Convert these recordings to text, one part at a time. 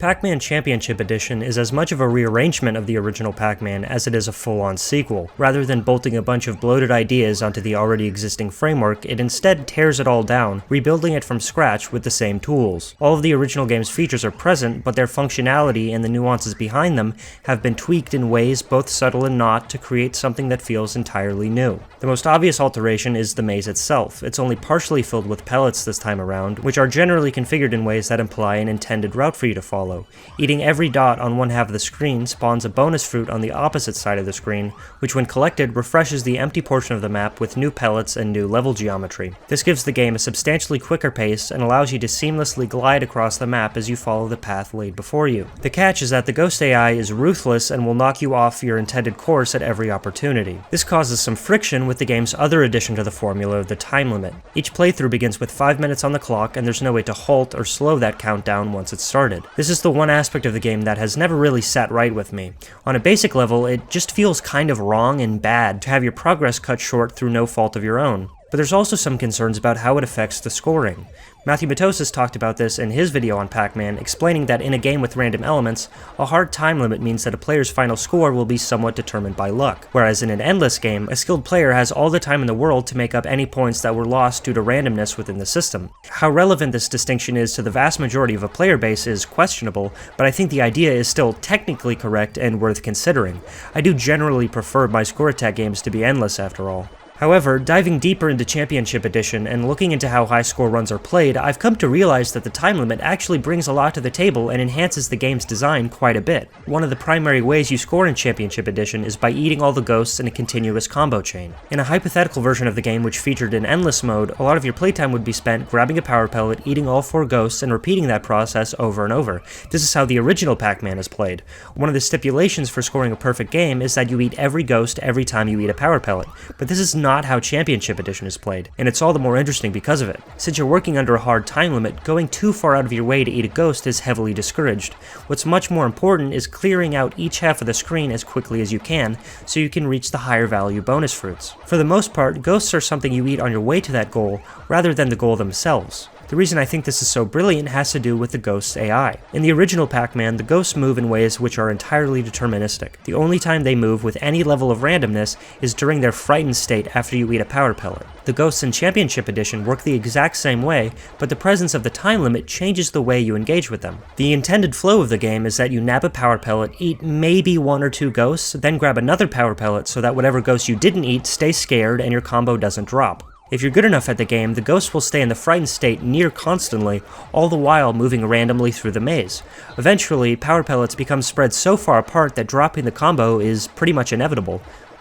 Pac-Man Championship Edition is as much of a rearrangement of the original Pac-Man as it is a full-on sequel. Rather than bolting a bunch of bloated ideas onto the already existing framework, it instead tears it all down, rebuilding it from scratch with the same tools. All of the original game's features are present, but their functionality and the nuances behind them have been tweaked in ways both subtle and not to create something that feels entirely new. The most obvious alteration is the maze itself. It's only partially filled with pellets this time around, which are generally configured in ways that imply an intended route for you to follow. Eating every dot on one half of the screen spawns a bonus fruit on the opposite side of the screen, which when collected refreshes the empty portion of the map with new pellets and new level geometry. This gives the game a substantially quicker pace and allows you to seamlessly glide across the map as you follow the path laid before you. The catch is that the Ghost AI is ruthless and will knock you off your intended course at every opportunity. This causes some friction with the game's other addition to the formula, the time limit. Each playthrough begins with 5 minutes on the clock, and there's no way to halt or slow that countdown once it's started. This is the one aspect of the game that has never really sat right with me. On a basic level, it just feels kind of wrong and bad to have your progress cut short through no fault of your own. But there's also some concerns about how it affects the scoring. Matthew Matosis talked about this in his video on Pac-Man, explaining that in a game with random elements, a hard time limit means that a player's final score will be somewhat determined by luck, whereas in an endless game, a skilled player has all the time in the world to make up any points that were lost due to randomness within the system. How relevant this distinction is to the vast majority of a player base is questionable, but I think the idea is still technically correct and worth considering. I do generally prefer my score attack games to be endless after all. However, diving deeper into Championship Edition and looking into how high score runs are played, I've come to realize that the time limit actually brings a lot to the table and enhances the game's design quite a bit. One of the primary ways you score in Championship Edition is by eating all the ghosts in a continuous combo chain. In a hypothetical version of the game which featured an endless mode, a lot of your playtime would be spent grabbing a power pellet, eating all 4 ghosts, and repeating that process over and over. This is how the original Pac-Man is played. One of the stipulations for scoring a perfect game is that you eat every ghost every time you eat a power pellet, but this is not how Championship Edition is played, and it's all the more interesting because of it. Since you're working under a hard time limit, going too far out of your way to eat a ghost is heavily discouraged. What's much more important is clearing out each half of the screen as quickly as you can, so you can reach the higher value bonus fruits. For the most part, ghosts are something you eat on your way to that goal, rather than the goal themselves. The reason I think this is so brilliant has to do with the Ghost's AI. In the original Pac-Man, the ghosts move in ways which are entirely deterministic. The only time they move with any level of randomness is during their frightened state after you eat a power pellet. The ghosts in Championship Edition work the exact same way, but the presence of the time limit changes the way you engage with them. The intended flow of the game is that you nab a power pellet, eat maybe 1 or 2 ghosts, then grab another power pellet so that whatever ghost you didn't eat stays scared and your combo doesn't drop. If you're good enough at the game, the ghosts will stay in the frightened state near constantly, all the while moving randomly through the maze. Eventually, power pellets become spread so far apart that dropping the combo is pretty much inevitable.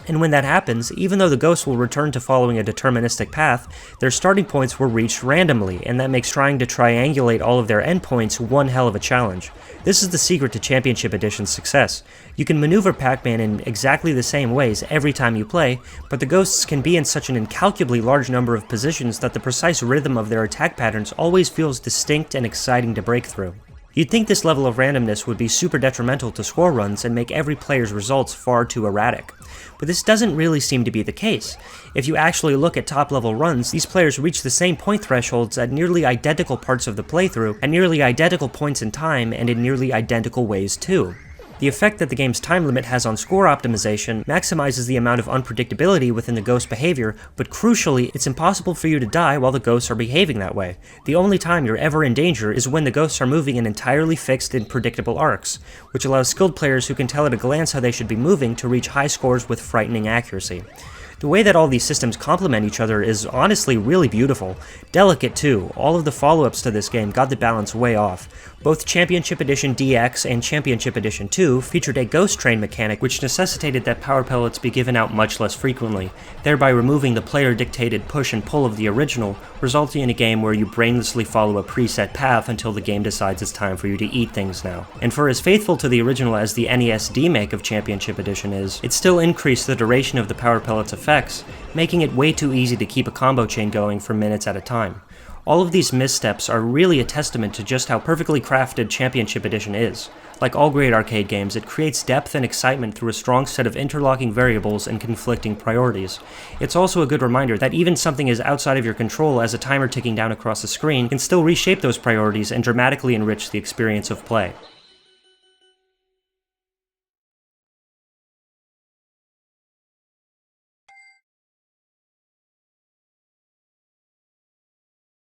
And when that happens, even though the ghosts will return to following a deterministic path, their starting points were reached randomly, and that makes trying to triangulate all of their endpoints one hell of a challenge. This is the secret to Championship Edition's success. You can maneuver Pac-Man in exactly the same ways every time you play, but the ghosts can be in such an incalculably large number of positions that the precise rhythm of their attack patterns always feels distinct and exciting to break through. You'd think this level of randomness would be super detrimental to score runs and make every player's results far too erratic. But this doesn't really seem to be the case. If you actually look at top-level runs, these players reach the same point thresholds at nearly identical parts of the playthrough, at nearly identical points in time, and in nearly identical ways too. The effect that the game's time limit has on score optimization maximizes the amount of unpredictability within the ghost behavior, but crucially, it's impossible for you to die while the ghosts are behaving that way. The only time you're ever in danger is when the ghosts are moving in entirely fixed and predictable arcs, which allows skilled players who can tell at a glance how they should be moving to reach high scores with frightening accuracy. The way that all these systems complement each other is honestly really beautiful. Delicate too. All of the follow-ups to this game got the balance way off. Both Championship Edition DX and Championship Edition 2 featured a ghost train mechanic which necessitated that power pellets be given out much less frequently, thereby removing the player-dictated push and pull of the original, resulting in a game where you brainlessly follow a preset path until the game decides it's time for you to eat things now. And for as faithful to the original as the NES remake of Championship Edition is, it still increased the duration of the power pellet's effects, making it way too easy to keep a combo chain going for minutes at a time. All of these missteps are really a testament to just how perfectly crafted Championship Edition is. Like all great arcade games, it creates depth and excitement through a strong set of interlocking variables and conflicting priorities. It's also a good reminder that even something as outside of your control as a timer ticking down across the screen can still reshape those priorities and dramatically enrich the experience of play.